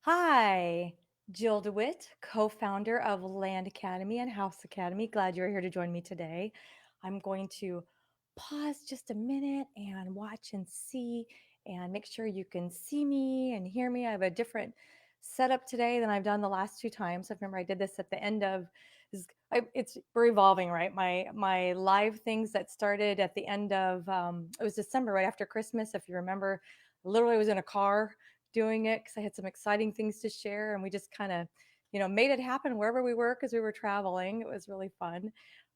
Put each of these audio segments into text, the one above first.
Hi, Jill DeWitt, co-founder of Land Academy and House Academy. Glad you're here to join me today. I'm going to pause just a minute and watch and see and make sure you can see me and hear me. I have a different setup today than I've done the last two times. I remember I did this at the end of we're evolving, right? My live things that started at the end of it was December, right after Christmas. If you remember, literally was in a car doing it because I had some exciting things to share, and we just kind of, made it happen wherever we were because we were traveling. It was really fun,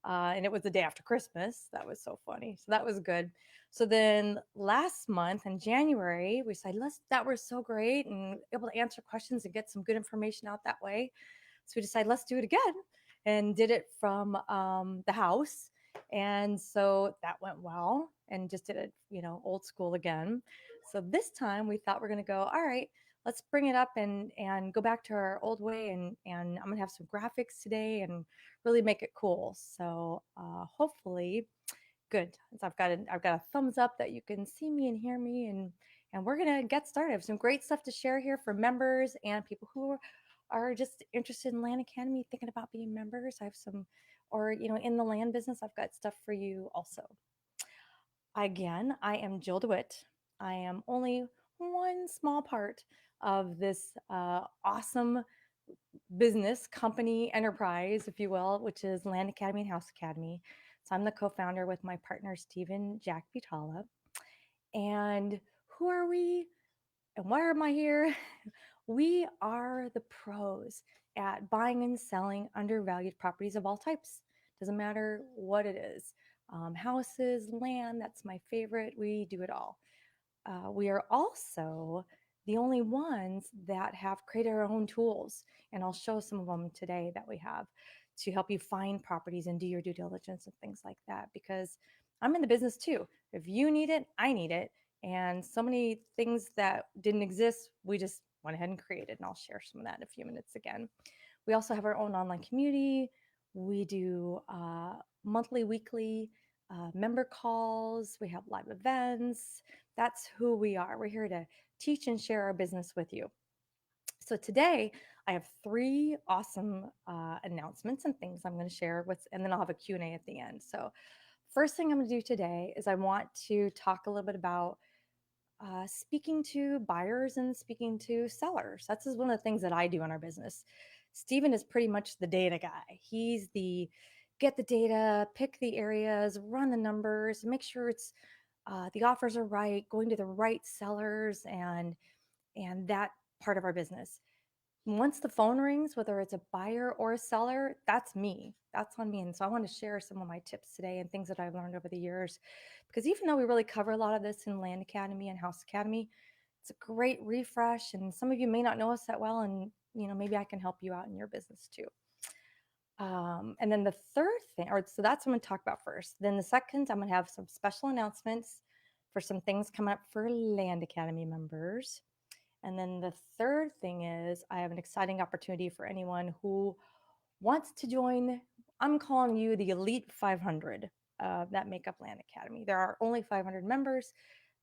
and it was the day after Christmas. That was so funny. So that was good. So then last month in January, we decided that was so great and able to answer questions and get some good information out that way. So we decided let's do it again, and did it from the house. And so that went well, and just did it, old school again. So this time we thought we're going to go, all right, let's bring it up and go back to our old way. And I'm going to have some graphics today and really make it cool. So hopefully good. So I've got a thumbs up that you can see me and hear me, and we're going to get started. I have some great stuff to share here for members and people who are just interested in Land Academy, thinking about being members. I have some, or in the land business, I've got stuff for you also. Again, I am Jill DeWitt. I am only one small part of this awesome business, company, enterprise, if you will, which is Land Academy and House Academy. So I'm the co-founder with my partner, Stephen Jack Vitala. And who are we? And why am I here? We are the pros at buying and selling undervalued properties of all types. Doesn't matter what it is. Houses, land, that's my favorite. We do it all. We are also the only ones that have created our own tools. And I'll show some of them today that we have to help you find properties and do your due diligence and things like that. Because I'm in the business too. If you need it, I need it. And so many things that didn't exist, we just went ahead and created. And I'll share some of that in a few minutes again. We also have our own online community. We do monthly, weekly member calls. We have live events. That's who we are. We're here to teach and share our business with you. So today I have three awesome announcements and things I'm going to share with, and then I'll have a Q&A at the end. So first thing I'm going to do today is I want to talk a little bit about speaking to buyers and speaking to sellers. That's just one of the things that I do in our business. Stephen is pretty much the data guy. He's the get the data, pick the areas, run the numbers, make sure it's the offers are right, going to the right sellers, and that part of our business. Once the phone rings, whether it's a buyer or a seller, that's me. That's on me. And so I want to share some of my tips today and things that I've learned over the years. Because even though we really cover a lot of this in Land Academy and House Academy, it's a great refresh. And some of you may not know us that well. And, maybe I can help you out in your business too. And then the third thing, or so that's what I'm going to talk about first. Then the second, I'm going to have some special announcements for some things coming up for Land Academy members. And then the third thing is I have an exciting opportunity for anyone who wants to join. I'm calling you the Elite 500 that make up Land Academy. There are only 500 members.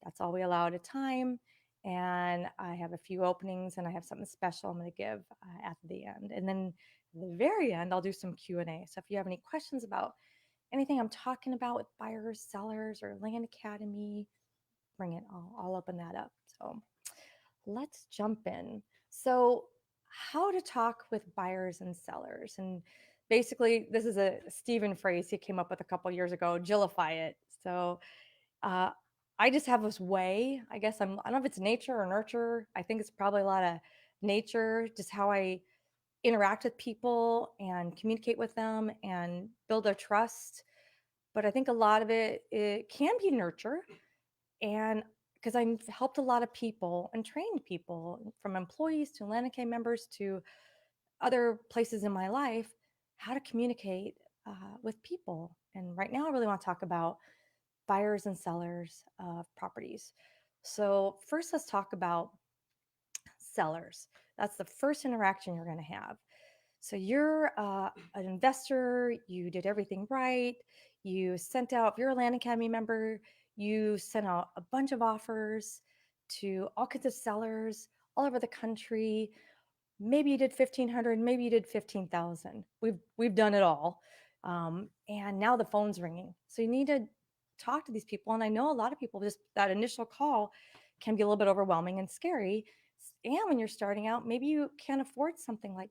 That's all we allow at a time. And I have a few openings, and I have something special I'm going to give at the end. And then at the very end, I'll do some Q&A. So if you have any questions about anything I'm talking about with buyers, sellers, or Land Academy, bring it. I'll open that up. So let's jump in. So, how to talk with buyers and sellers. And basically, this is a Stephen phrase he came up with a couple years ago, Jillify it. So, uh, I just have this way. I guess I don't know if it's nature or nurture. I think it's probably a lot of nature, just how I interact with people and communicate with them and build their trust. But I think a lot of it can be nurture, and because I've helped a lot of people and trained people from employees to Atlantic members to other places in my life, how to communicate with people. And right now, I really want to talk about buyers and sellers of properties. So, first, let's talk about sellers. That's the first interaction you're going to have. So you're an investor, you did everything right. You sent out, if you're a Land Academy member, you sent out a bunch of offers to all kinds of sellers all over the country. Maybe you did 1,500, maybe you did 15,000. We've done it all. And now the phone's ringing. So you need to talk to these people. And I know a lot of people, just that initial call can be a little bit overwhelming and scary. And when you're starting out, maybe you can't afford something like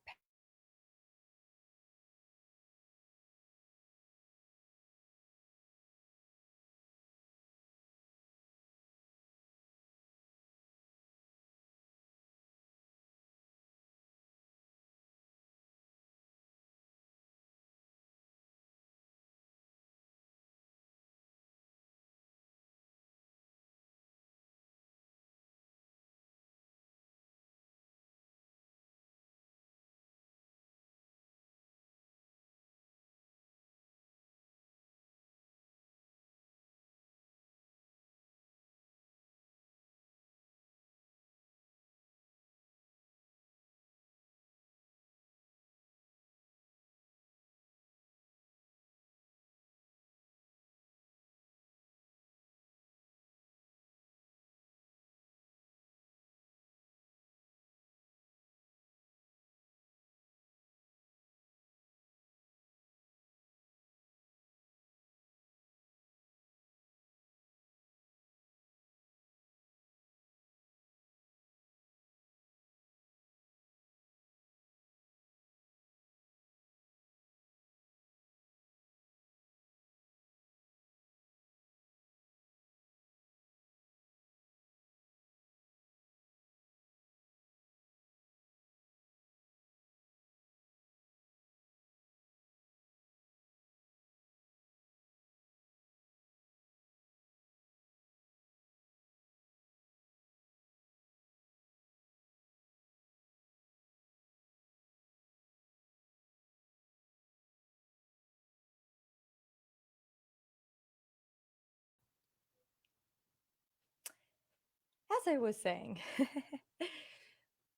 as I was saying,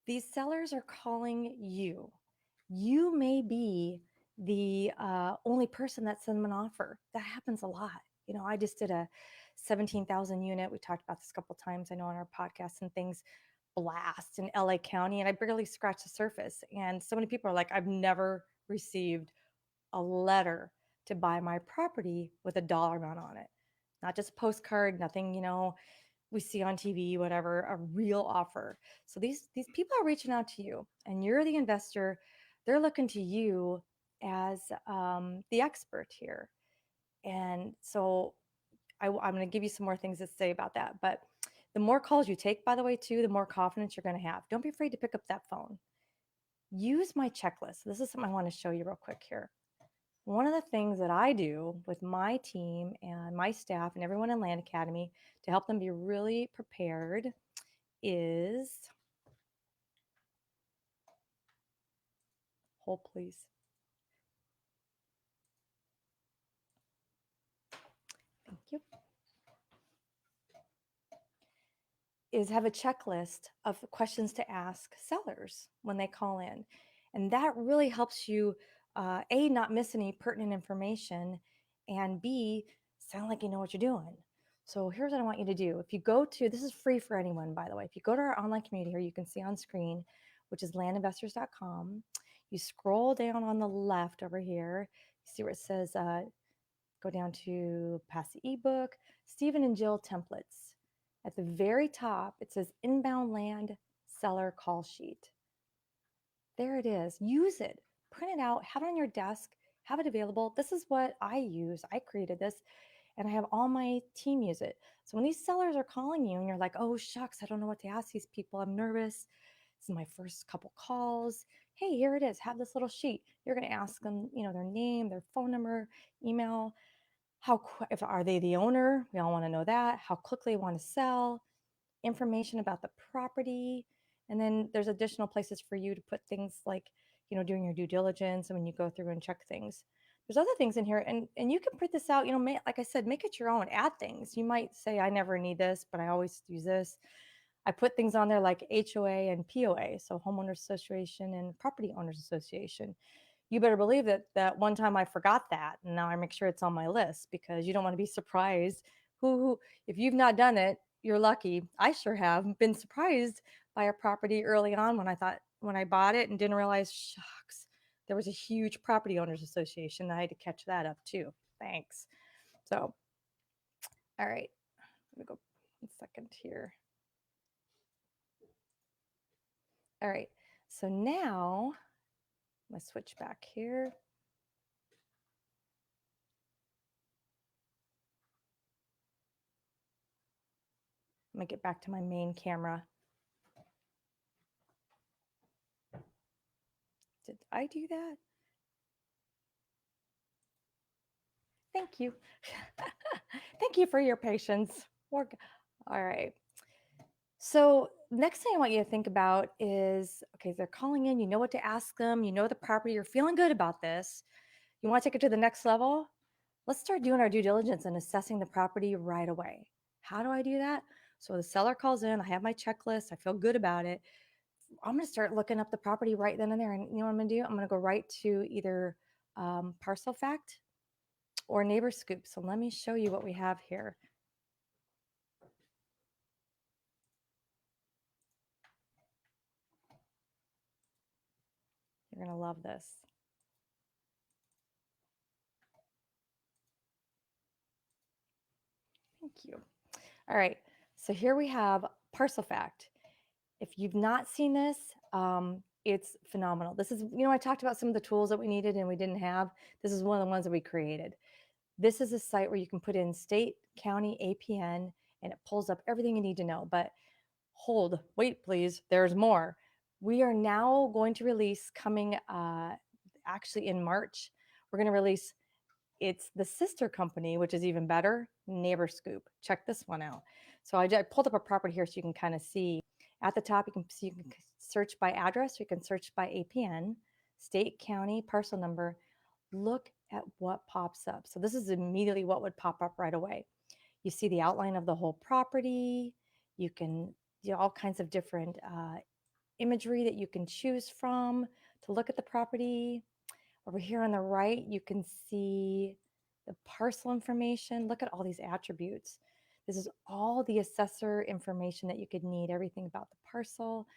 these sellers are calling you. You may be the only person that sent them an offer. That happens a lot. I just did a 17,000 unit. We talked about this a couple times, I know, on our podcast and things, blast in LA County, and I barely scratched the surface. And so many people are like, I've never received a letter to buy my property with a dollar amount on it. Not just a postcard, nothing, we see on TV, whatever, a real offer. So these people are reaching out to you, and you're the investor. They're looking to you as the expert here. And so I'm going to give you some more things to say about that. But the more calls you take, by the way, too, the more confidence you're going to have. Don't be afraid to pick up that phone. Use my checklist. This is something I want to show you real quick here. One of the things that I do with my team and my staff and everyone in Land Academy to help them be really prepared is, hold please. Thank you. Is have a checklist of questions to ask sellers when they call in. And that really helps you, A, not miss any pertinent information, and B, sound like you know what you're doing. So here's what I want you to do. If you go to, this is free for anyone, by the way. If you go to our online community here, you can see on screen, which is landinvestors.com. You scroll down on the left over here. You see where it says, go down to pass the ebook, Stephen and Jill templates. At the very top, it says inbound land seller call sheet. There it is. Use it. Print it out. Have it on your desk. Have it available. This is what I use. I created this, and I have all my team use it. So when these sellers are calling you and you're like, oh, shucks, I don't know what to ask these people. I'm nervous. This is my first couple calls. Hey, here it is. Have this little sheet. You're going to ask them, their name, their phone number, email, if are they the owner? We all want to know that. How quickly they want to sell, information about the property. And then there's additional places for you to put things like, doing your due diligence and when you go through and check things. There's other things in here, and you can print this out, like I said, make it your own, add things. You might say, I never need this, but I always use this. I put things on there like HOA and POA, so homeowners association and property owners association. You better believe that one time I forgot that, and now I make sure it's on my list, because you don't want to be surprised. Who if you've not done it, you're lucky. I sure have been surprised by a property early on when I thought, when I bought it and didn't realize, shucks, there was a huge property owners association. I had to catch that up too. Thanks. So, all right, let me go 1 second here. All right, so now I'm gonna switch back here. I'm gonna get back to my main camera. Did I do that? Thank you. Thank you for your patience. All right. So next thing I want you to think about is, okay, they're calling in, you know what to ask them, you know the property, you're feeling good about this. You want to take it to the next level? Let's start doing our due diligence and assessing the property right away. How do I do that? So the seller calls in, I have my checklist, I feel good about it. I'm going to start looking up the property right then and there. And you know what I'm going to do? I'm going to go right to either Parcel Fact or Neighbor Scoop. So let me show you what we have here. You're going to love this. Thank you. All right. So here we have Parcel Fact. If you've not seen this, it's phenomenal. This is, I talked about some of the tools that we needed and we didn't have. This is one of the ones that we created. This is a site where you can put in state, county, APN, and it pulls up everything you need to know. But wait, please, there's more. We are now going to release coming actually in March. We're going to release, it's the sister company, which is even better, Neighbor Scoop. Check this one out. So I pulled up a property here so you can kind of see. At the top, you can search by address, you can search by APN, state, county, parcel number. Look at what pops up. So this is immediately what would pop up right away. You see the outline of the whole property. You can do all kinds of different imagery that you can choose from to look at the property. Over here on the right, you can see the parcel information. Look at all these attributes. This is all the assessor information that you could need, everything about the parcel,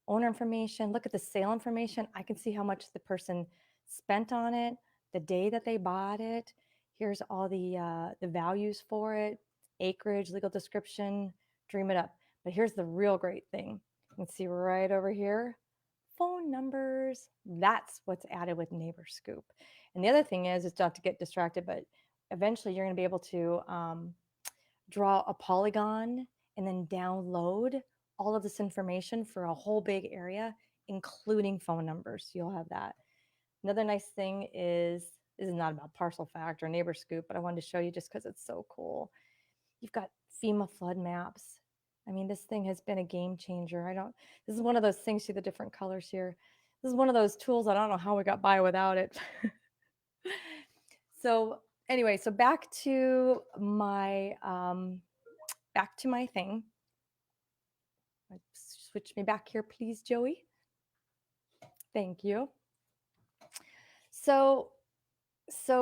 owner information. Look at the sale information. I can see how much the person spent on it, the day that they bought it. Here's all the values for it, acreage, legal description, dream it up. But here's the real great thing. You can see right over here, phone numbers. That's what's added with Neighbor Scoop. And the other thing is not to get distracted, but eventually you're going to be able to draw a polygon and then download all of this information for a whole big area, including phone numbers. You'll have that. Another nice thing is, this is not about Parcel Fact or Neighbor Scoop, but I wanted to show you just because it's so cool. You've got FEMA flood maps. I mean, this thing has been a game changer. This is one of those things, see the different colors here. This is one of those tools, I don't know how we got by without it. So anyway, so back to my thing. Switch me back here, please, Joey. Thank you. So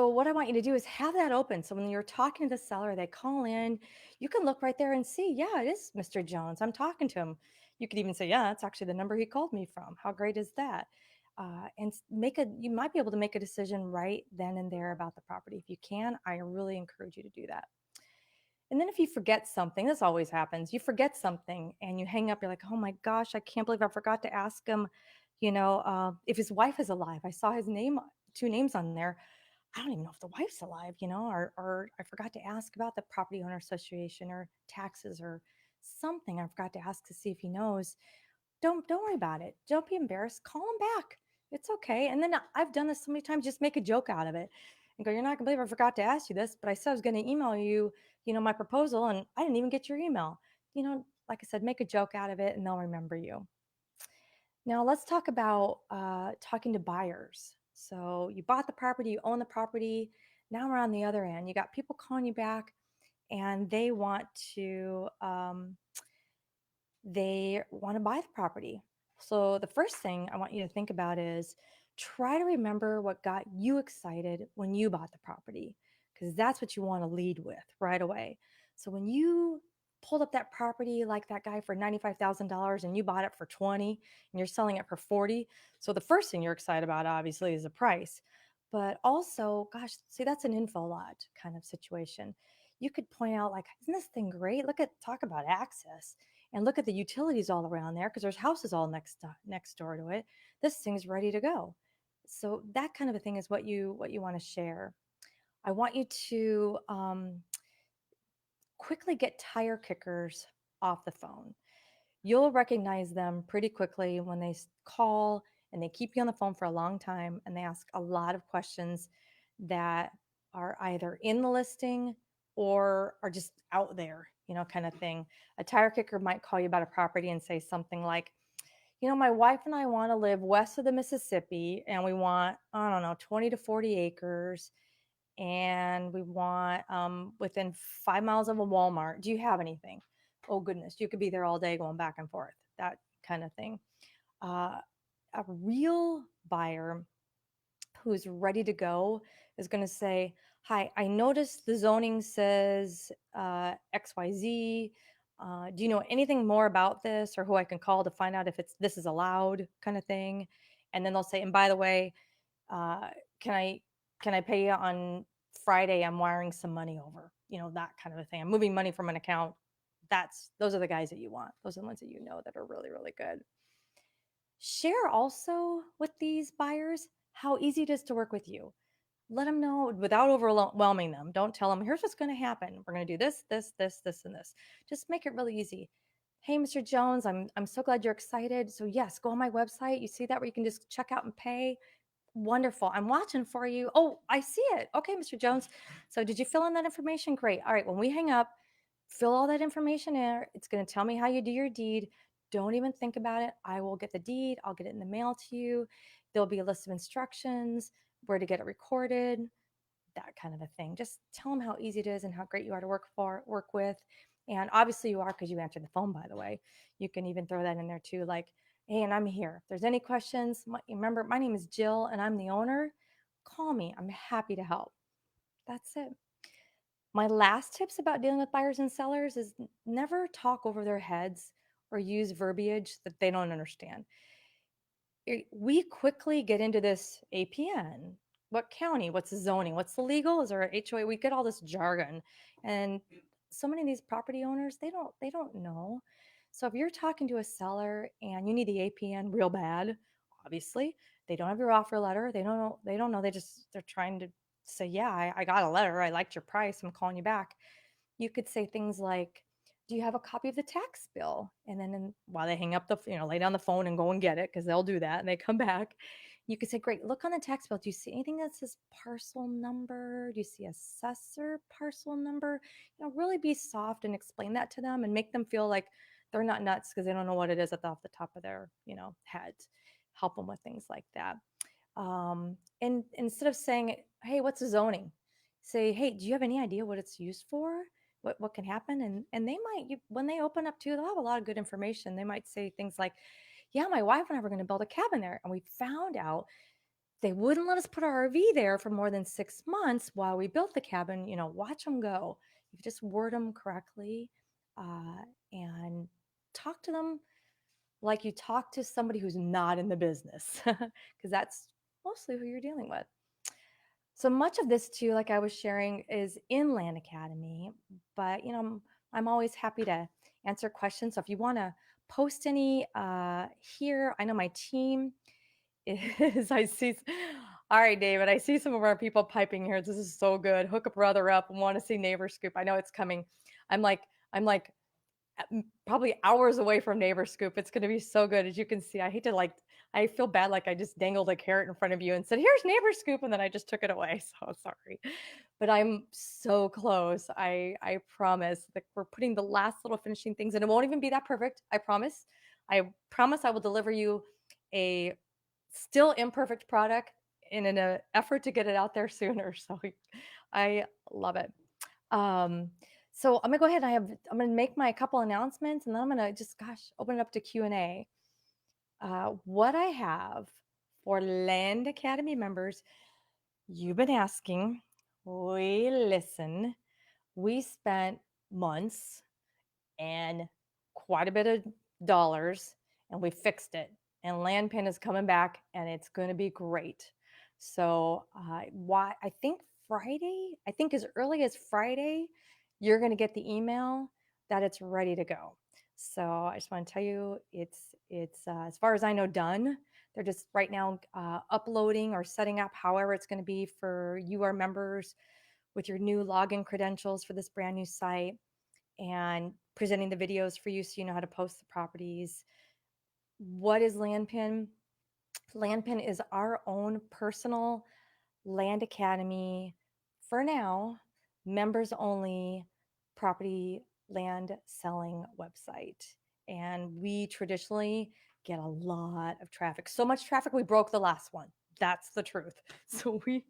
what I want you to do is have that open. So when you're talking to the seller, they call in, you can look right there and see, yeah, it is Mr. Jones. I'm talking to him. You could even say, yeah, that's actually the number he called me from. How great is that? And you might be able to make a decision right then and there about the property. If you can, I really encourage you to do that. And then if you forget something, this always happens, you forget something and you hang up, you're like, oh my gosh, I can't believe I forgot to ask him, if his wife is alive. I saw his name, two names on there. I don't even know if the wife's alive, or I forgot to ask about the property owner association or taxes or something. I forgot to ask to see if he knows. Don't worry about it. Don't be embarrassed. Call him back. It's okay. And then I've done this so many times, just make a joke out of it and go, you're not gonna believe I forgot to ask you this, but I said I was gonna email you, my proposal, and I didn't even get your email. Like I said, make a joke out of it and they'll remember you. Now let's talk about talking to buyers. So you bought the property, you own the property. Now we're on the other end. You got people calling you back and they want to buy the property. So the first thing I want you to think about is try to remember what got you excited when you bought the property, because that's what you want to lead with right away. So when you pulled up that property like that guy for $95,000 and you bought it for 20 and you're selling it for 40. So the first thing you're excited about obviously is the price. But also, gosh, see, that's an info lot kind of situation. You could point out like, isn't this thing great? Look at talk about access and look at the utilities all around there because there's houses all next door to it. This thing's ready to go. So that kind of a thing is what you want to share. I want you to quickly get tire kickers off the phone. You'll recognize them pretty quickly when they call and they keep you on the phone for a long time and they ask a lot of questions that are either in the listing or are just out there, kind of thing. A tire kicker might call you about a property and say something like, my wife and I want to live west of the Mississippi and we want, I don't know, 20 to 40 acres and we want within 5 miles of a Walmart. Do you have anything? Oh goodness, you could be there all day going back and forth. That kind of thing. Uh, a real buyer who's ready to go is going to say, "Hi, I noticed the zoning says XYZ. Do you know anything more about this, or who I can call to find out if this is allowed?" Kind of thing. And then they'll say, "And by the way, uh, can I pay you on Friday? I'm wiring some money over, that kind of a thing. I'm moving money from an account." Those are the guys that you want. Those are the ones that that are really, really good. Share also with these buyers how easy it is to work with you. Let them know without overwhelming them. Don't tell them, here's what's going to happen. We're going to do this, and this. Just make it really easy. Hey, Mr. Jones, I'm so glad you're excited. So yes, go on my website. You see that where you can just check out and pay. Wonderful. I'm watching for you. Oh, I see it. Okay, Mr. Jones. So did you fill in that information? Great. All right. When we hang up, fill all that information in. It's going to tell me how you do your deed. Don't even think about it. I will get the deed. I'll get it in the mail to you. There'll be a list of instructions, where to get it recorded, that kind of a thing. Just tell them how easy it is and how great you are to work with. And obviously you are because you answered the phone, by the way. You can even throw that in there too, like, hey, and I'm here. If there's any questions, remember, my name is Jill and I'm the owner. Call me. I'm happy to help. That's it. My last tips about dealing with buyers and sellers is never talk over their heads or use verbiage that they don't understand. We quickly get into this APN. What county? What's the zoning? What's the legal? Is there a HOA? We get all this jargon, and so many of these property owners they don't know. So if you're talking to a seller and you need the APN real bad, obviously they don't have your offer letter. They don't know. They're trying to say, yeah, I got a letter. I liked your price. I'm calling you back. You could say things like, do you have a copy of the tax bill? And then while they hang up lay down the phone and go and get it because they'll do that and they come back. You could say, great, look on the tax bill. Do you see anything that says parcel number? Do you see assessor parcel number? Really be soft and explain that to them and make them feel like they're not nuts because they don't know what it is off the top of their, heads. Help them with things like that. And instead of saying, hey, what's the zoning? Say, hey, do you have any idea what it's used for? What can happen? And they might, when they open up too, they'll have a lot of good information. They might say things like, yeah, my wife and I were going to build a cabin there, and we found out they wouldn't let us put our RV there for more than 6 months while we built the cabin. Watch them go. You just word them correctly, and talk to them like you talk to somebody who's not in the business, because that's mostly who you're dealing with. So much of this too, like I was sharing, is in Land Academy, but I'm always happy to answer questions. So if you want to post any here, I know my team is. All right, David. I see some of our people piping here. This is so good. Hook a brother up and want to see Neighbor Scoop. I know it's coming. I'm like probably hours away from Neighbor Scoop. It's going to be so good. As you can see, I feel bad like I just dangled a carrot in front of you and said, here's Neighbor Scoop, and then I just took it away. So sorry. But I'm so close. I promise that we're putting the last little finishing things, and it won't even be that perfect. I promise. I promise I will deliver you a still imperfect product in an effort to get it out there sooner. So I love it. So I'm gonna go ahead. I'm gonna make my couple announcements, and then I'm gonna just open it up to Q&A. What I have for Land Academy members, you've been asking. We listen. We spent months and quite a bit of dollars, and we fixed it. And Landpin is coming back, and it's going to be great. So, why I think Friday, I think as early as Friday, you're going to get the email that it's ready to go. So I just want to tell you, it's as far as I know done. They're just right now uploading or setting up however it's going to be for you, our members, with your new login credentials for this brand new site, and presenting the videos for you so you know how to post the properties. What is Landpin? Landpin is our own personal Land Academy, for now, members only property land selling website. And we traditionally get a lot of traffic. So much traffic, we broke the last one. That's the truth. So we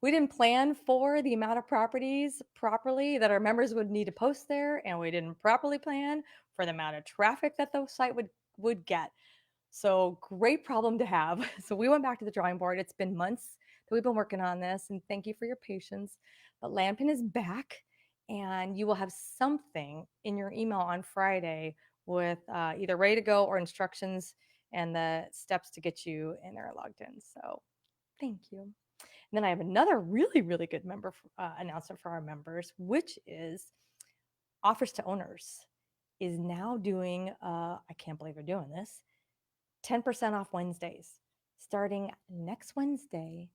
didn't plan for the amount of properties properly that our members would need to post there, and we didn't properly plan for the amount of traffic that the site would get. So great problem to have. So we went back to the drawing board. It's been months that we've been working on this, and thank you for your patience. But Landpin is back, and you will have something in your email on Friday with either ready to go or instructions and the steps to get you in there logged in. So thank you. And then I have another really, really good announcement for our members, which is Offers to Owners is now doing, I can't believe they're doing this, 10% off Wednesdays. Starting next Wednesday,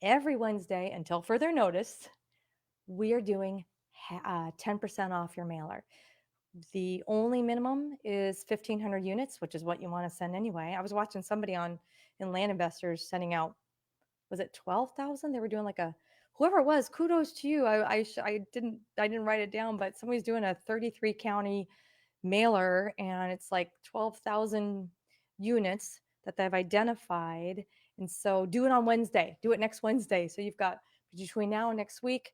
every Wednesday until further notice, we are doing 10% off your mailer. The only minimum is 1,500 units, which is what you want to send anyway. I was watching somebody in Land Investors sending out, was it 12,000? They were doing like a, whoever it was, kudos to you. I didn't write it down, but somebody's doing a 33 county mailer, and it's like 12,000 units that they've identified. And so do it on Wednesday, do it next Wednesday. So you've got between now and next week,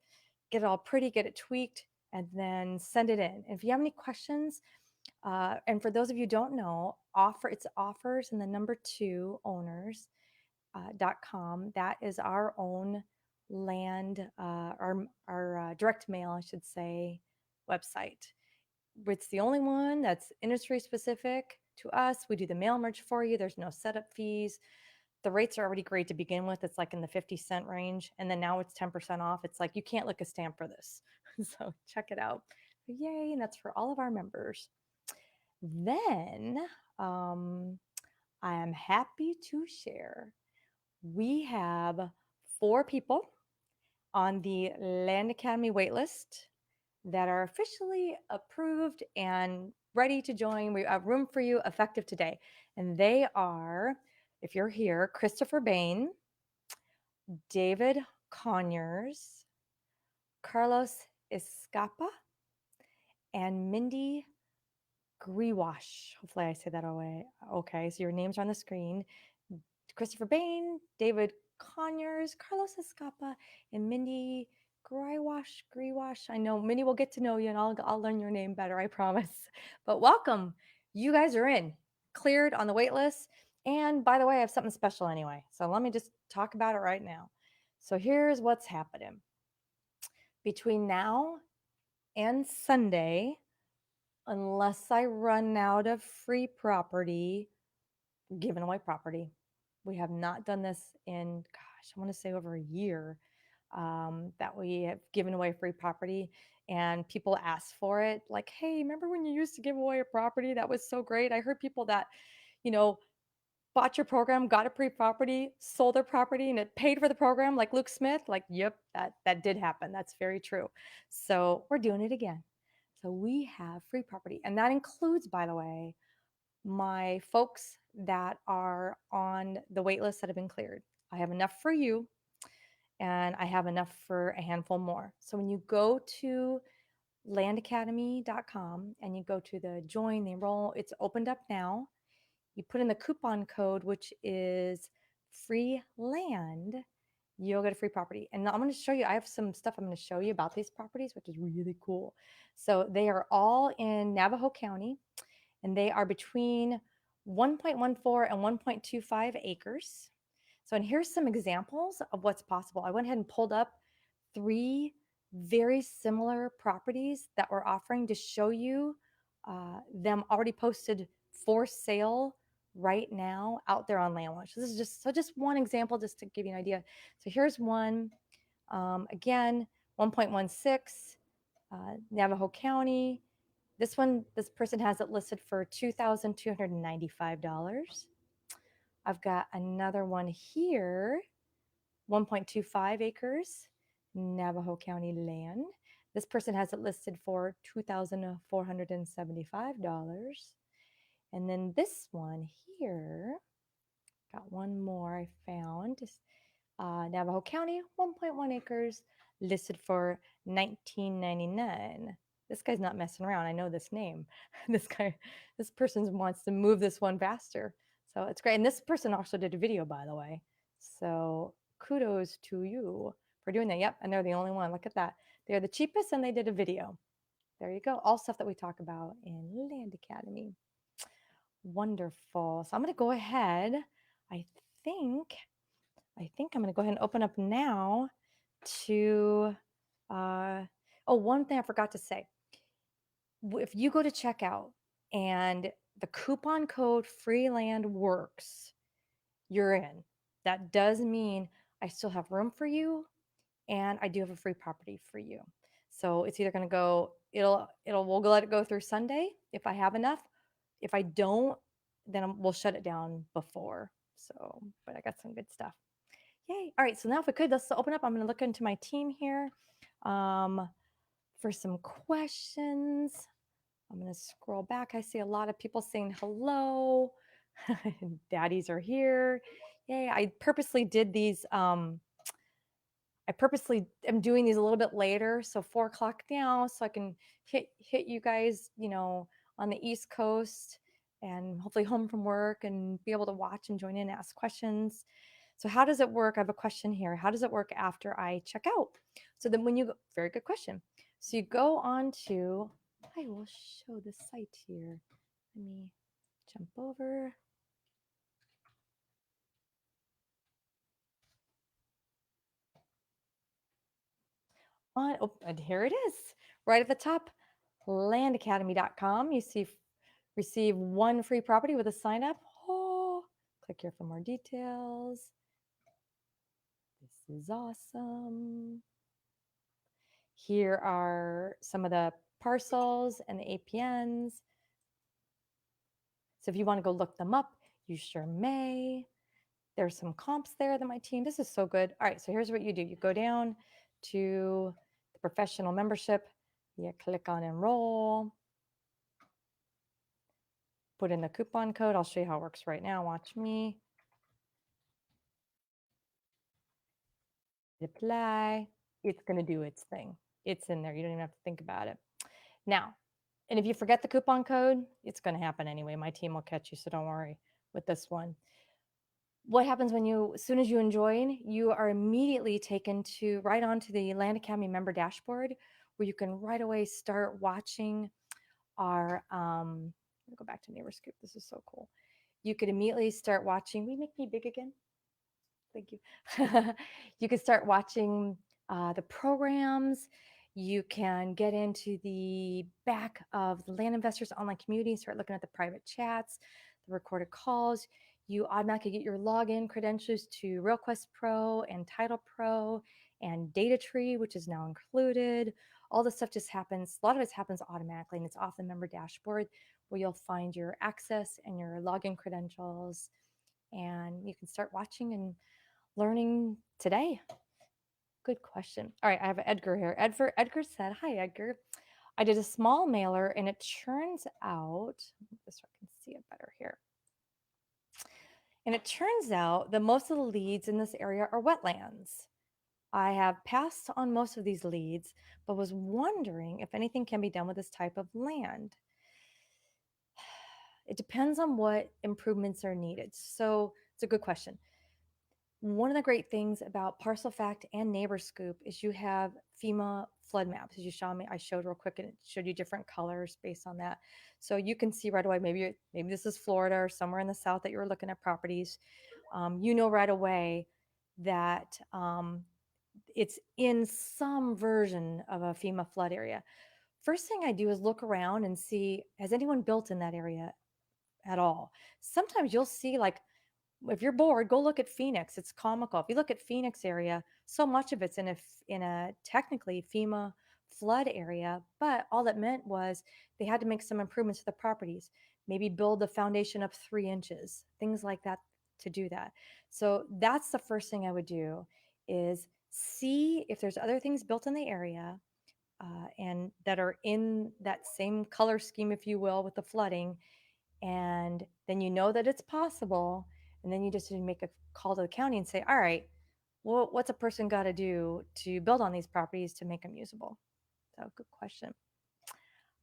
get it all pretty, get it tweaked, and then send it in. And if you have any questions, and for those of you who don't know, it's offers and the number 2 owners .com. That is our own land, our direct mail, I should say, website. It's the only one that's industry specific to us. We do the mail merge for you. There's no setup fees. The rates are already great to begin with. It's like in the 50-cent range. And then now it's 10% off. It's like you can't lick a stamp for this. So check it out. Yay. And that's for all of our members. Then I am happy to share we have 4 people on the Land Academy waitlist that are officially approved and ready to join. We have room for you effective today. And they are, if you're here, Christopher Bain, David Conyers, Carlos Escapa, and Mindy Grewash. Hopefully I said that away. Okay, so your names are on the screen. Christopher Bain, David Conyers, Carlos Escapa, and Mindy Grewash. I know Mindy will get to know you, and I'll learn your name better, I promise. But welcome. You guys are in, cleared on the wait list. And by the way, I have something special anyway. So let me just talk about it right now. So here's what's happening. Between now and Sunday, unless I run out of free property, giving away property. We have not done this in, gosh, I want to say over a year that we have given away free property, and people ask for it. Like, hey, remember when you used to give away a property? That was so great. I heard people that, you know, bought your program, got a free property, sold their property, and it paid for the program, like Luke Smith. Like, yep, that did happen. That's very true. So we're doing it again. So we have free property, and that includes, by the way, my folks that are on the wait list that have been cleared. I have enough for you, and I have enough for a handful more. So when you go to landacademy.com and you go to the join, the enroll, it's opened up now. You put in the coupon code, which is free land, you'll get a free property. And I'm going to show you, I have some stuff I'm going to show you about these properties, which is really cool. So they are all in Navajo County, and they are between 1.14 and 1.25 acres. So, and here's some examples of what's possible. I went ahead and pulled up 3 very similar properties that we're offering to show you them already posted for sale right now out there on LandWatch. This is just one example, just to give you an idea. So here's one. Again, 1.16, Navajo County. This person has it listed for $2,295. I've got another one here, 1.25 acres, Navajo County land. This person has it listed for $2,475. And then this one here, got one more I found. Navajo County, 1.1 acres, listed for $19.99. This guy's not messing around. I know this name. This person wants to move this one faster. So it's great. And this person also did a video, by the way. So kudos to you for doing that. Yep. And they're the only one. Look at that. They're the cheapest and they did a video. There you go. All stuff that we talk about in Land Academy. Wonderful. So I'm going to go ahead. I think I'm going to go ahead and open up now to, one thing I forgot to say. If you go to checkout and the coupon code FREELAND works, you're in. That does mean I still have room for you and I do have a free property for you. So it's either going to go, we'll let it go through Sunday if I have enough. If I don't, then we'll shut it down before. So, but I got some good stuff. Yay. All right. So now if we could, let's open up. I'm going to look into my team here for some questions. I'm going to scroll back. I see a lot of people saying hello. Daddies are here. Yay. I purposely did these. I purposely am doing these a little bit later. So 4 o'clock now, so I can hit you guys, on the East Coast and hopefully home from work and be able to watch and join in and ask questions. So how does it work? I have a question here. How does it work after I check out? So then when you go, very good question. So you go on to, I will show the site here. Let me jump over. And here it is, right at the top, landacademy.com. You see, receive one free property with a sign up. Oh, click here for more details. This is awesome. Here are some of the parcels and the APNs. So if you want to go look them up, you sure may. There's some comps there that my team, this is so good. All right, so here's what you do. You go down to the professional membership, you click on enroll, put in the coupon code. I'll show you how it works right now. Watch me. Apply. It's going to do its thing. It's in there. You don't even have to think about it. Now, and if you forget the coupon code, it's going to happen anyway. My team will catch you, so don't worry with this one. What happens when as soon as you join, you are immediately taken right onto the Land Academy member dashboard, where you can right away start watching our, let me go back to Neighbor Scoop. This is so cool. You could immediately start watching. Will you make me big again? Thank you. You can start watching the programs. You can get into the back of the Land Investors Online Community, start looking at the private chats, the recorded calls. You automatically get your login credentials to RealQuest Pro and Title Pro and Data Tree, which is now included. All this stuff just happens. A lot of it happens automatically, and it's off the member dashboard where you'll find your access and your login credentials, and you can start watching and learning today. Good question. All right, I have Edgar here. Edgar said, hi, Edgar. I did a small mailer, and it turns out, this so I can see it better here. And it turns out that most of the leads in this area are wetlands. I have passed on most of these leads, but was wondering if anything can be done with this type of land. It depends on what improvements are needed. So it's a good question. One of the great things about Parcel Fact and Neighbor Scoop is you have FEMA flood maps. As you saw me, I showed real quick, and it showed you different colors based on that. So you can see right away, maybe this is Florida or somewhere in the South that you're looking at properties. You know right away that it's in some version of a FEMA flood area. first thing I do is look around and see, has anyone built in that area at all? Sometimes you'll see, like, if you're bored, go look at Phoenix. It's comical. If you look at Phoenix area, so much of it's in a technically FEMA flood area, but all that meant was they had to make some improvements to the properties, maybe build the foundation up 3 inches, things like that to do that. So that's the first thing I would do is see if there's other things built in the area and that are in that same color scheme, if you will, with the flooding, and then you know that it's possible, and then you just make a call to the county and say, all right, well, what's a person got to do to build on these properties to make them usable? So good question.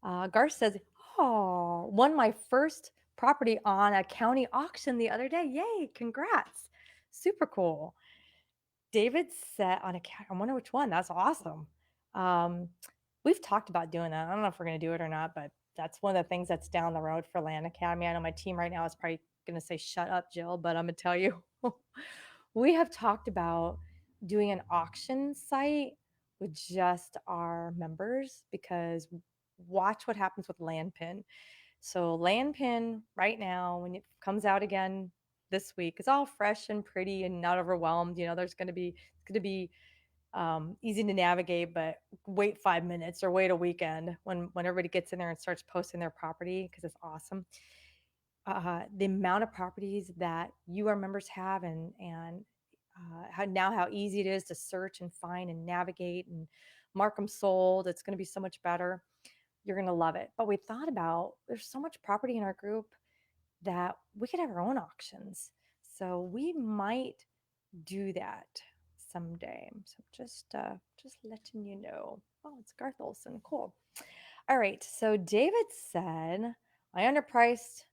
Garth says, oh, won my first property on a county auction the other day. Yay, congrats. Super cool. David said on a county, I wonder which one. That's awesome. um, we've talked about doing that. I don't know if we're going to do it or not, but that's one of the things that's down the road for Land Academy. I know my team right now is probably going to say, shut up, Jill, but I'm going to tell you, we have talked about doing an auction site with just our members, because watch what happens with Landpin. So Landpin right now, when it comes out again this week, it's all fresh and pretty and not overwhelmed. There's going to be, it's going to be easy to navigate, but wait 5 minutes or wait a weekend when everybody gets in there and starts posting their property, because it's awesome. The amount of properties that you, our members, have, and how easy it is to search and find and navigate and mark them sold. It's going to be so much better. You're going to love it. But we thought about, there's so much property in our group that we could have our own auctions. So we might do that someday. So just letting you know. Oh, it's Garth Olson. Cool. All right. So David said, I underpriced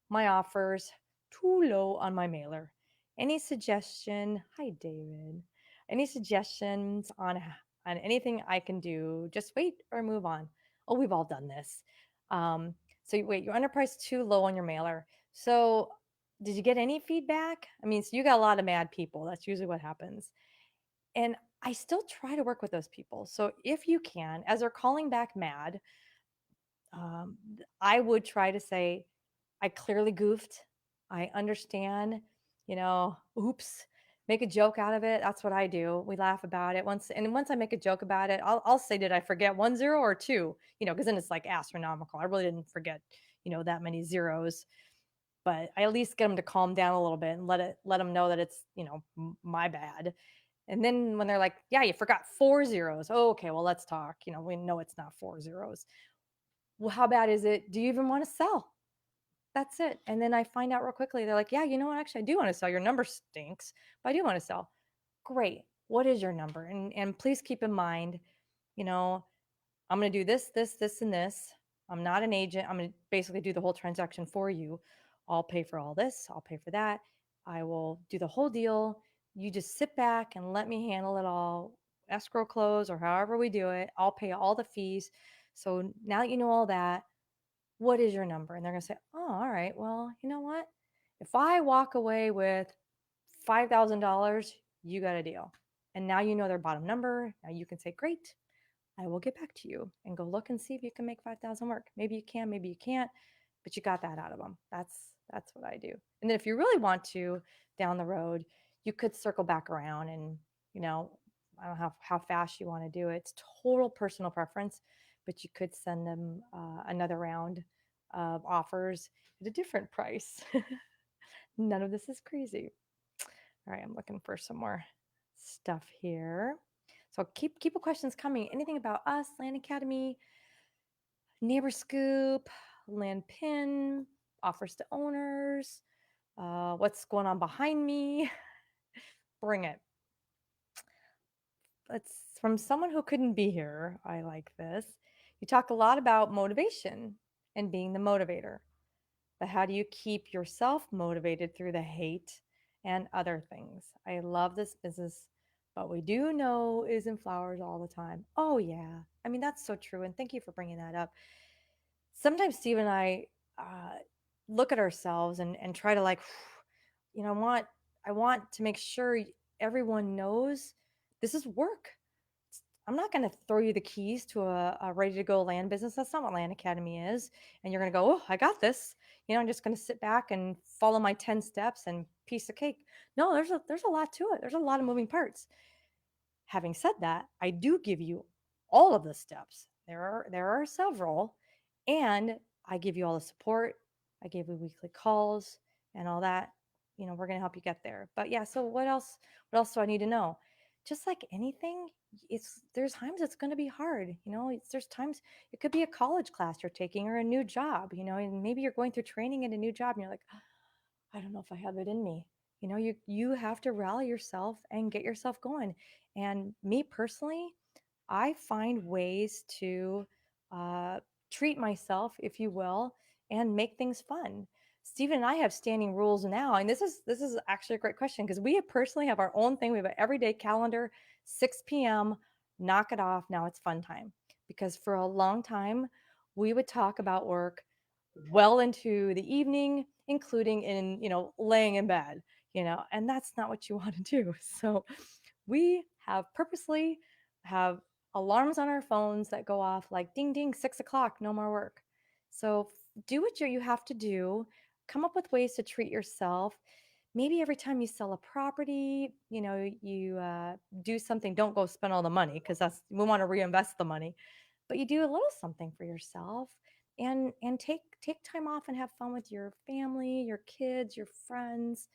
my offers, too low on my mailer. Any suggestion? Hi, David. Any suggestions on anything I can do? Just wait or move on. Oh, we've all done this. So wait, you're underpriced too low on your mailer. So did you get any feedback? I mean, so you got a lot of mad people. That's usually what happens. And I still try to work with those people. So if you can, as they're calling back mad, I would try to say, I clearly goofed. I understand, oops, make a joke out of it. That's what I do. We laugh about it once I make a joke about it, I'll say, did I forget 1 0 or two? Because then it's like astronomical. I really didn't forget, that many zeros, but I at least get them to calm down a little bit and let them know that it's, my bad. And then when they're like, yeah, you forgot 4 zeros. Oh, okay, well, let's talk. We know it's not 4 zeros. Well, how bad is it? Do you even want to sell? That's it. And then I find out real quickly. They're like, yeah, you know what? Actually, I do want to sell. Your number stinks, but I do want to sell. Great. What is your number? And please keep in mind, you know, I'm going to do this, this, this, and this. I'm not an agent. I'm going to basically do the whole transaction for you. I'll pay for all this. I'll pay for that. I will do the whole deal. You just sit back and let me handle it all, escrow close or however we do it. I'll pay all the fees. So now that you know all that, what is your number? And they're going to say, oh, all right. Well, you know what? If I walk away with $5,000, you got a deal. And now you know their bottom number. Now you can say, great, I will get back to you and go look and see if you can make 5,000 work. Maybe you can, maybe you can't, but you got that out of them. That's what I do. And then if you really want to down the road, you could circle back around and, I don't know how fast you want to do it. It's total personal preference, but you could send them another round of offers at a different price. None of this is crazy. All right, I'm looking for some more stuff here. So keep the questions coming. Anything about us, Land Academy, Neighbor Scoop, Land Pin, offers to owners, what's going on behind me. Bring it. It's from someone who couldn't be here. I like this. You talk a lot about motivation and being the motivator, but how do you keep yourself motivated through the hate and other things? I love this business, but we do know is in flowers all the time. Oh, yeah. I mean, that's so true. And thank you for bringing that up. Sometimes Steve and I look at ourselves and try to, like, I want to make sure everyone knows this is work. I'm not going to throw you the keys to a ready to go land business. That's not what Land Academy is. And you're going to go, oh, I got this. I'm just going to sit back and follow my 10 steps and piece of cake. No, there's a lot to it. There's a lot of moving parts. Having said that, I do give you all of the steps. There are several, and I give you all the support. I give you weekly calls and all that. We're going to help you get there. But yeah, so what else? What else do I need to know? Just like anything, there's times it's going to be hard. There's times it could be a college class you're taking or a new job. And maybe you're going through training in a new job, and you're like, I don't know if I have it in me. You have to rally yourself and get yourself going. And me personally, I find ways to uh, treat myself, if you will, and make things fun. Stephen and I have standing rules now, and this is actually a great question because we personally have our own thing. We have an everyday calendar, 6 p.m. Knock it off. Now it's fun time. Because for a long time, we would talk about work well into the evening, including in laying in bed. And that's not what you want to do. So we have purposely have alarms on our phones that go off like ding ding 6 o'clock, no more work. So do what you have to do. Come up with ways to treat yourself. Maybe every time you sell a property, you do something. Don't go spend all the money because we want to reinvest the money, but you do a little something for yourself, and take time off and have fun with your family, your kids, your friends,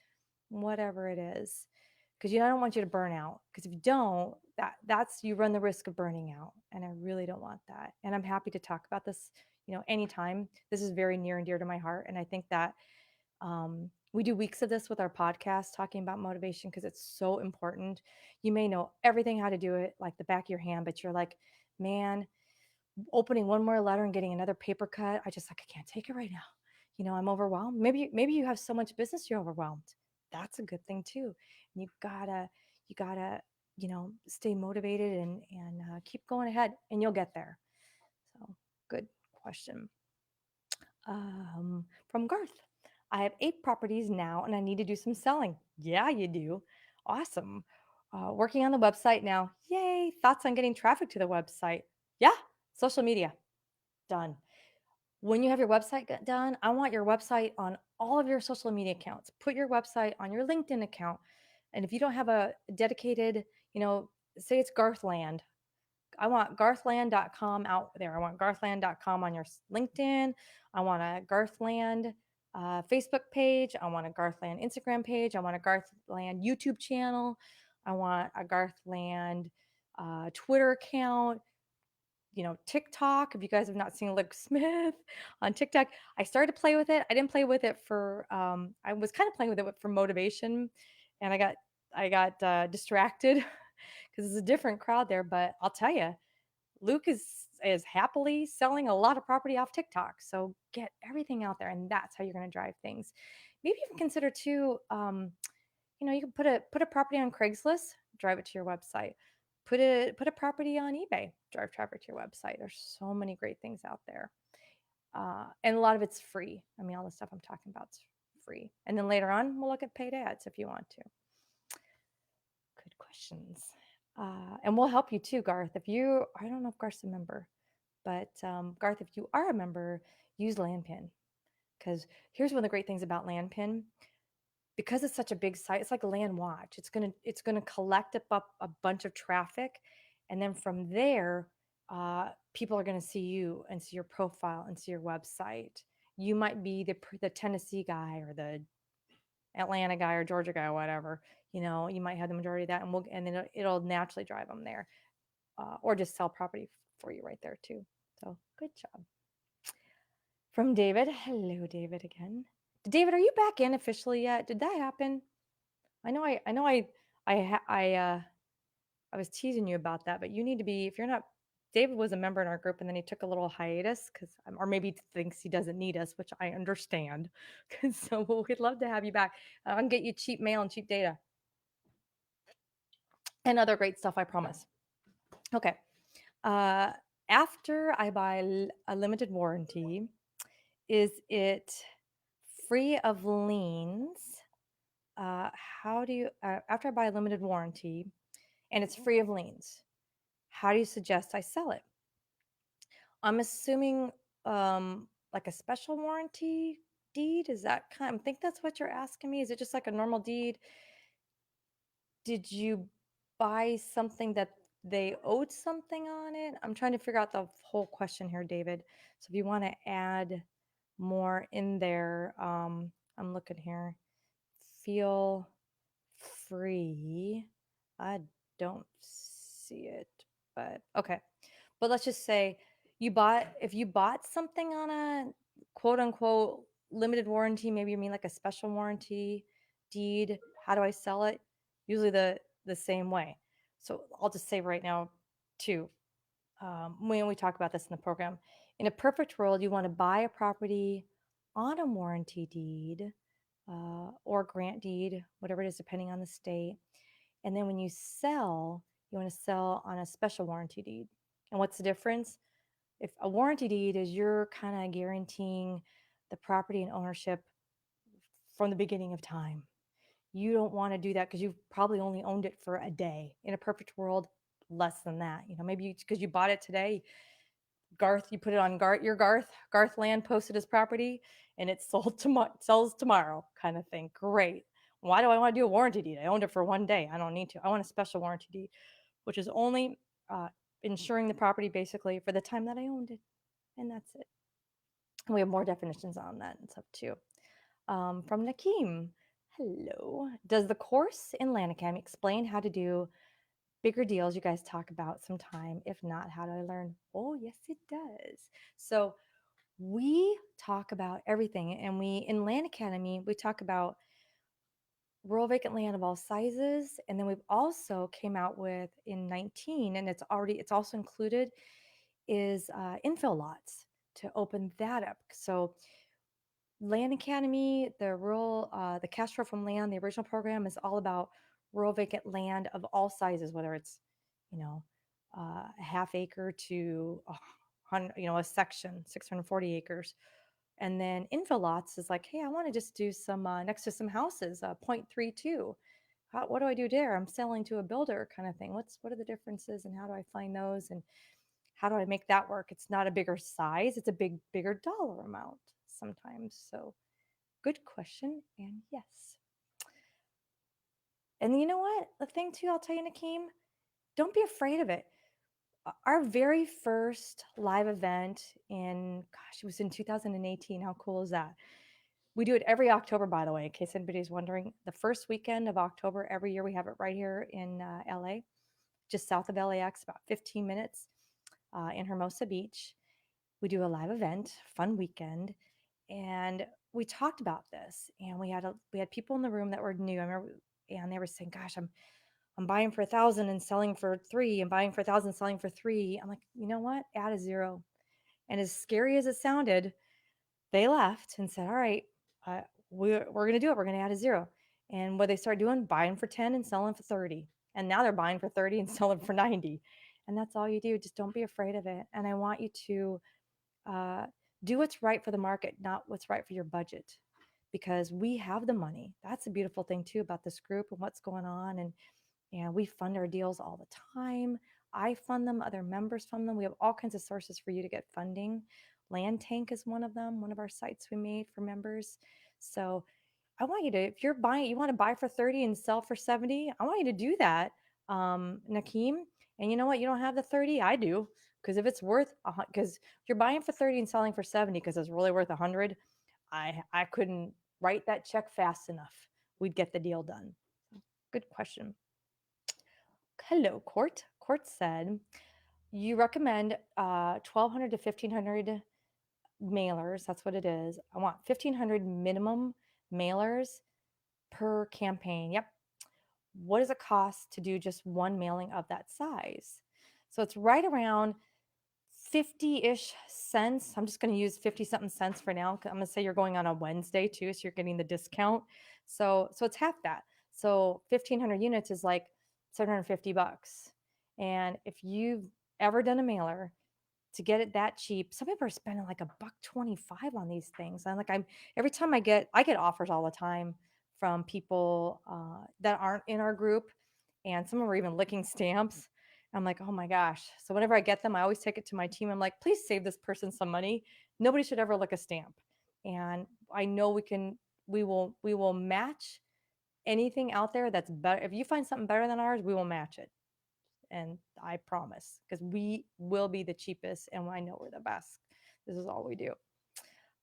whatever it is, because I don't want you to burn out, because if you don't, that's you run the risk of burning out, and I really don't want that. And I'm happy to talk about this anytime. This is very near and dear to my heart, and I think that we do weeks of this with our podcast talking about motivation because it's so important. You may know everything how to do it like the back of your hand, but you're like, man, opening one more letter and getting another paper cut, I can't take it right now. I'm overwhelmed. Maybe you have so much business you're overwhelmed. That's a good thing too. And you gotta stay motivated and keep going ahead, and you'll get there. So good question. From Garth. I have 8 properties now and I need to do some selling. Yeah, you do. Awesome. Working on the website now. Yay. Thoughts on getting traffic to the website? Yeah. Social media. Done. When you have your website done, I want your website on all of your social media accounts. Put your website on your LinkedIn account. And if you don't have a dedicated, say it's Garthland, I want garthland.com out there. I want garthland.com on your LinkedIn. I want a Garthland Facebook page. I want a Garthland Instagram page. I want a Garthland YouTube channel. I want a Garthland Twitter account. TikTok. If you guys have not seen Luke Smith on TikTok, I started to play with it. I didn't play with it for. I was kind of playing with it for motivation, and I got distracted because it's a different crowd there. But I'll tell you, Luke is happily selling a lot of property off TikTok. So get everything out there, and that's how you're going to drive things. Maybe even consider too. You can put a property on Craigslist, drive it to your website. Put a property on eBay, drive traffic to your website. There's so many great things out there, and a lot of it's free. I mean, all the stuff I'm talking about is free. And then later on, we'll look at paid ads if you want to. Good questions. And we'll help you too, Garth. I don't know if Garth's a member, but Garth, if you are a member, use LandPin, because here's one of the great things about LandPin. Because it's such a big site, it's like Land Watch. It's gonna collect up a bunch of traffic, and then from there, people are gonna see you and see your profile and see your website. You might be the Tennessee guy or the Atlanta guy or Georgia guy or whatever. You might have the majority of that, and then it'll naturally drive them there, or just sell property for you right there too. So good job. From David. Hello, David again. David, are you back in officially yet? Did that happen? I was teasing you about that, but you need to be, if you're not, David was a member in our group and then he took a little hiatus or maybe thinks he doesn't need us, which I understand. So we'd love to have you back. I can get you cheap mail and cheap data and other great stuff, I promise. Okay. After I buy a limited warranty, is it free of liens? How do you, after I buy a limited warranty and it's free of liens, How do you suggest I sell it? I'm assuming like a special warranty deed. Is that I think that's what you're asking me. Is it just like a normal deed? Did you buy something that they owed something on it? I'm trying to figure out the whole question here, David. So if you want to add more in there, I'm looking here. Feel free. I don't see it, but okay. But let's just say if you bought something on a quote unquote limited warranty, maybe you mean like a special warranty deed. How do I sell it? Usually the same way. So I'll just say right now, too, when we talk about this in the program, in a perfect world, you want to buy a property on a warranty deed or grant deed, whatever it is, depending on the state. And then when you sell, you want to sell on a special warranty deed. And what's the difference? If a warranty deed is you're kind of guaranteeing the property and ownership from the beginning of time. You don't want to do that because you've probably only owned it for a day. In a perfect world, less than that. Maybe because you bought it today, Garth, you put it on Garth Land posted his property and it sold tomorrow, sells tomorrow kind of thing. Great. Why do I want to do a warranty deed? I owned it for one day. I don't need to. I want a special warranty deed, which is only insuring the property basically for the time that I owned it. And that's it. And we have more definitions on that and stuff too. From Nakeem. Hello. Does the course in Land Academy explain how to do bigger deals you guys talk about sometime? If not, how do I learn? Oh, yes, it does. So we talk about everything. And in Land Academy, we talk about rural vacant land of all sizes. And then we've also came out with in 19, and it's also included is infill lots to open that up. So Land Academy, the cash flow from land, the original program is all about rural vacant land of all sizes, whether it's, you know, a half acre to a section, 640 acres. And then infill lots is like, hey, I want to just do some next to some houses, 0.32. What do I do there? I'm selling to a builder kind of thing. What are the differences and how do I find those? And how do I make that work? It's not a bigger size, it's a bigger dollar amount sometimes. So good question. And yes. And you know what? The thing too, I'll tell you, Nakeem, don't be afraid of it. Our very first live event it was in 2018. How cool is that? We do it every October, by the way, in case anybody's wondering. The first weekend of October every year, we have it right here in LA, just south of LAX, about 15 minutes in Hermosa Beach. We do a live event, fun weekend, and we talked about this. And we had people in the room that were new. I remember, and they were saying, "Gosh, I'm buying for 1,000 and selling for 3, and buying for 1,000, selling for 3." I'm like, you know what? Add a zero. And as scary as it sounded, they left and said, "All right, uh, we're going to do it. We're going to add a zero." And what they started doing, buying for 10 and selling for 30. And now they're buying for 30 and selling for 90. And that's all you do. Just don't be afraid of it. And I want you to uh, do what's right for the market, not what's right for your budget, because we have the money. That's a beautiful thing too about this group and what's going on. And we fund our deals all the time. I fund them, other members fund them. We have all kinds of sources for you to get funding. Land Tank is one of them, one of our sites we made for members. So I want you to, if you're buying, you want to buy for 30 and sell for 70, I want you to do that, Nakeem. And you know what? You don't have the 30. I do. Because if it's worth, because if you're buying for 30 and selling for 70 because it's really worth 100, I couldn't write that check fast enough. We'd get the deal done. Good question. Hello, Court. Court said, you recommend 1,200 to 1,500 mailers. That's what it is. I want 1,500 minimum mailers per campaign. Yep. What does it cost to do just one mailing of that size? So it's right around 50-ish cents. I'm just going to use 50 something cents for now. I'm going to say you're going on a Wednesday too, so you're getting the discount. So it's half that. So 1,500 units is like $750. And if you've ever done a mailer to get it that cheap, some people are spending like $1.25 on these things. And like every time I get offers all the time from people that aren't in our group, and some of them are even licking stamps. I'm like, oh my gosh. So whenever I get them, I always take it to my team. I'm like, please save this person some money. Nobody should ever lick a stamp. And I know we will match anything out there that's better. If you find something better than ours, we will match it. And I promise, because we will be the cheapest and I know we're the best. This is all we do.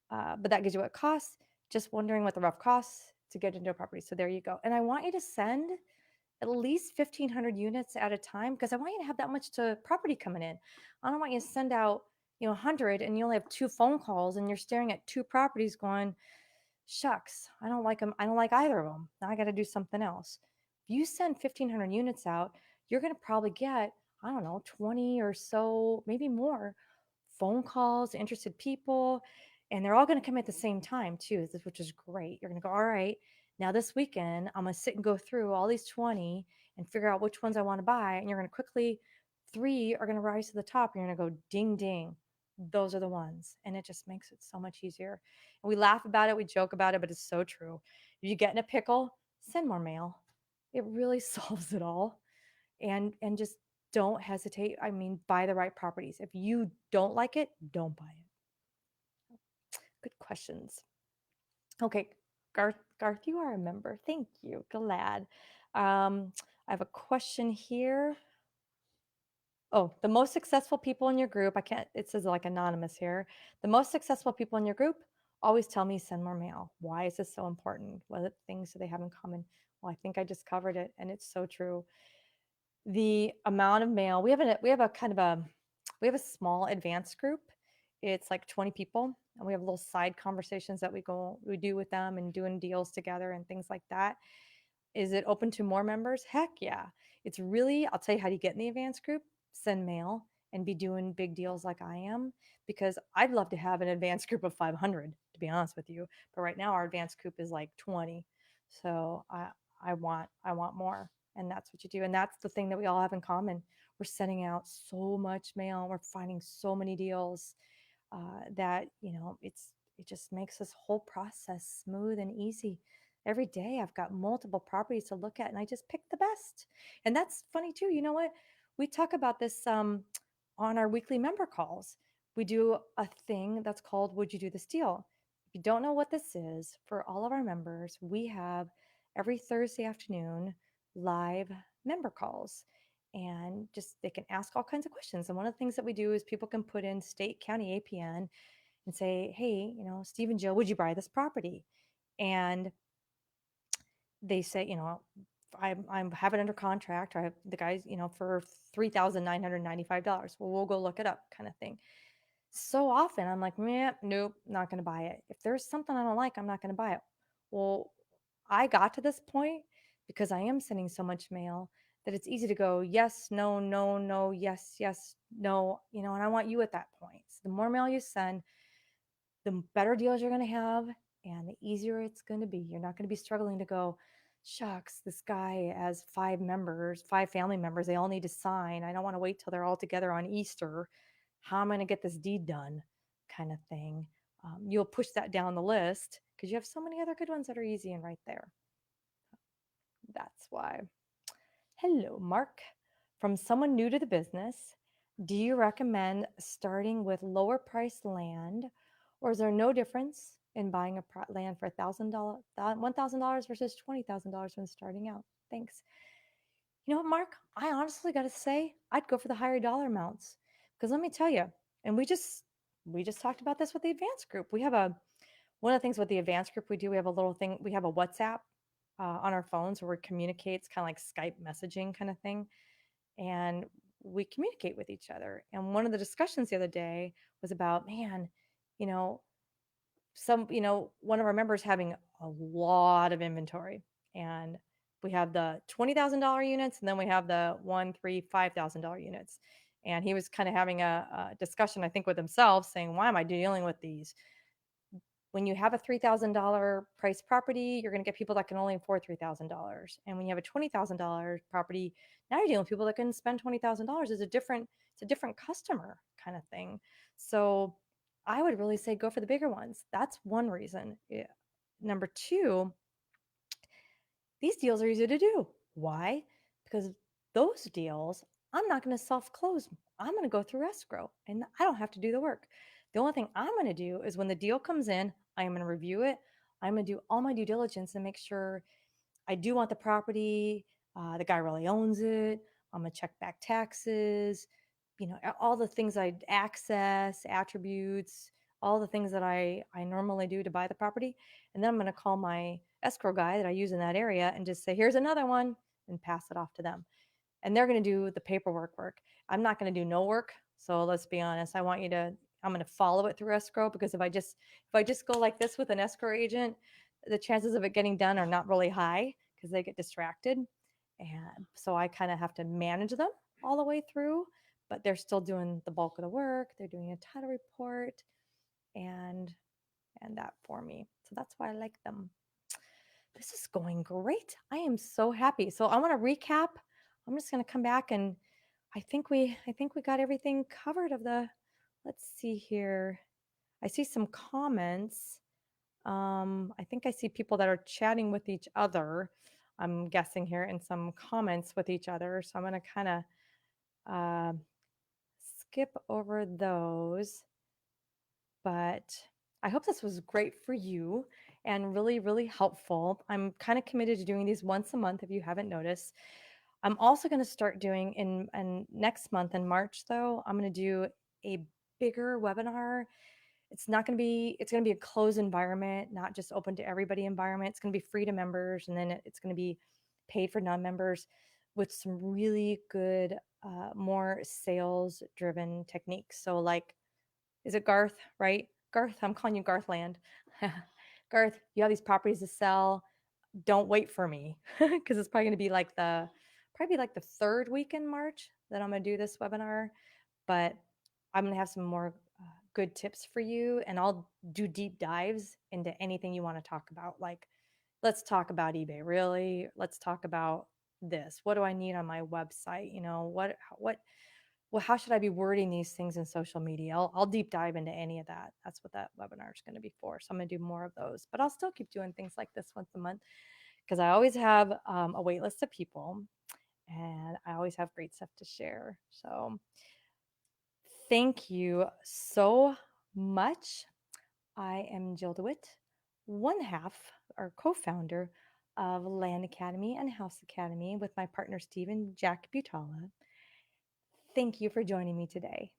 But that gives you what it costs. Just wondering what the rough costs to get into a property. So there you go. And I want you to send at least 1,500 units at a time because I want you to have that much to property coming in. I don't want you to send out 100 and you only have 2 phone calls and you're staring at 2 properties going, shucks, I don't like them. I don't like either of them. Now I got to do something else. If you send 1,500 units out, you're going to probably get, I don't know, 20 or so, maybe more phone calls, interested people, and they're all going to come at the same time too, which is great. You're going to go, all right, now this weekend, I'm going to sit and go through all these 20 and figure out which ones I want to buy. And you're going to quickly, 3 are going to rise to the top. You're going to go ding, ding. Those are the ones. And it just makes it so much easier. And we laugh about it, we joke about it, but it's so true. If you get in a pickle, send more mail. It really solves it all. And just don't hesitate. I mean, buy the right properties. If you don't like it, don't buy it. Good questions. Okay, Garth, you are a member. Thank you. Glad. I have a question here. Oh, the most successful people in your group, I can't, it says like anonymous here. The most successful people in your group always tell me send more mail. Why is this so important? What things do they have in common? Well, I think I just covered it and it's so true. The amount of mail, we have a kind of a, we have a small advanced group. It's like 20 people and we have little side conversations that we do with them and doing deals together and things like that. Is it open to more members? Heck yeah. It's really, I'll tell you how to get in the advanced group, send mail and be doing big deals like I am, because I'd love to have an advanced group of 500, to be honest with you. But right now our advanced group is like 20. So I want more. And that's what you do. And that's the thing that we all have in common. We're sending out so much mail. And we're finding so many deals that, it just makes this whole process smooth and easy. Every day I've got multiple properties to look at and I just pick the best. And that's funny too. You know what? We talk about this on our weekly member calls. We do a thing that's called Would You Do This Deal? If you don't know what this is, for all of our members, we have every Thursday afternoon live member calls. And just they can ask all kinds of questions. And one of the things that we do is people can put in state, county, APN and say, hey, Steve and Joe, would you buy this property? And they say, I'm have it under contract. I have the guys, for $3,995. Well, we'll go look it up, kind of thing. So often I'm like, meh, nope, not going to buy it. If there's something I don't like, I'm not going to buy it. Well, I got to this point because I am sending so much mail that it's easy to go, yes, no, no, no, yes, yes, no, and I want you at that point. So the more mail you send, the better deals you're going to have and the easier it's going to be. You're not going to be struggling to go, shucks, this guy has 5 members, 5 family members. They all need to sign. I don't want to wait till they're all together on Easter. How am I going to get this deed done? Kind of thing. You'll push that down the list because you have so many other good ones that are easy and right there. That's why. Hello, Mark. From someone new to the business, do you recommend starting with lower priced land, or is there no difference in buying a land for $1,000 versus $20,000 when starting out? Thanks. You know what, Mark? I honestly got to say, I'd go for the higher dollar amounts because let me tell you, and we just talked about this with the advanced group. We have one of the things with the advanced group we do. We have a little thing. We have a WhatsApp on our phones where we communicate. It's kind of like Skype messaging kind of thing, and we communicate with each other. And one of the discussions the other day was about, man, you know, one of our members having a lot of inventory, and we have the $20,000 units, and then we have the one, three, $5,000 units. And he was kind of having a discussion, I think, with himself, saying, "Why am I dealing with these?" When you have a $3,000 price property, you're going to get people that can only afford $3,000. And when you have a $20,000 property, now you're dealing with people that can spend $20,000. It's a different customer kind of thing. So I would really say go for the bigger ones. That's one reason. Yeah. Number two, these deals are easy to do. Why? Because those deals, I'm not going to self close. I'm going to go through escrow and I don't have to do the work. The only thing I'm going to do is when the deal comes in, I'm going to review it. I'm going to do all my due diligence and make sure I do want the property. The guy really owns it. I'm gonna check back taxes, all the things I access, attributes, all the things that I normally do to buy the property. And then I'm gonna call my escrow guy that I use in that area and just say, here's another one, and pass it off to them, and they're going to do the paperwork work. I'm not going to do no work. So let's be honest. I'm going to follow it through escrow, because if I just go like this with an escrow agent, the chances of it getting done are not really high because they get distracted. And so I kind of have to manage them all the way through, but they're still doing the bulk of the work. They're doing a title report and that for me. So that's why I like them. This is going great. I am so happy. So I want to recap. I'm just going to come back and I think we got everything covered of the. Let's see here. I see some comments. I think I see people that are chatting with each other. I'm guessing here, and some comments with each other. So I'm going to kind of uh, skip over those. But I hope this was great for you and really, really helpful. I'm kind of committed to doing these once a month if you haven't noticed. I'm also going to start doing in next month in March, though. I'm going to do a bigger webinar. It's going to be a closed environment, not just open to everybody environment. It's going to be free to members, and then it's going to be paid for non-members with some really good, more sales driven techniques. So like, is it Garth, right? Garth, I'm calling you Garth Land. Garth, you have these properties to sell. Don't wait for me, because it's probably going to be like the third week in March that I'm going to do this webinar. But I'm going to have some more good tips for you, and I'll do deep dives into anything you want to talk about. Like, let's talk about eBay. Really? Let's talk about this. What do I need on my website? Well, how should I be wording these things in social media? I'll deep dive into any of that. That's what that webinar is going to be for. So I'm going to do more of those, but I'll still keep doing things like this once a month, because I always have a wait list of people, and I always have great stuff to share. So thank you so much. I am Jill DeWitt, one half or co-founder of Land Academy and House Academy with my partner Steve and Jack Butala. Thank you for joining me today.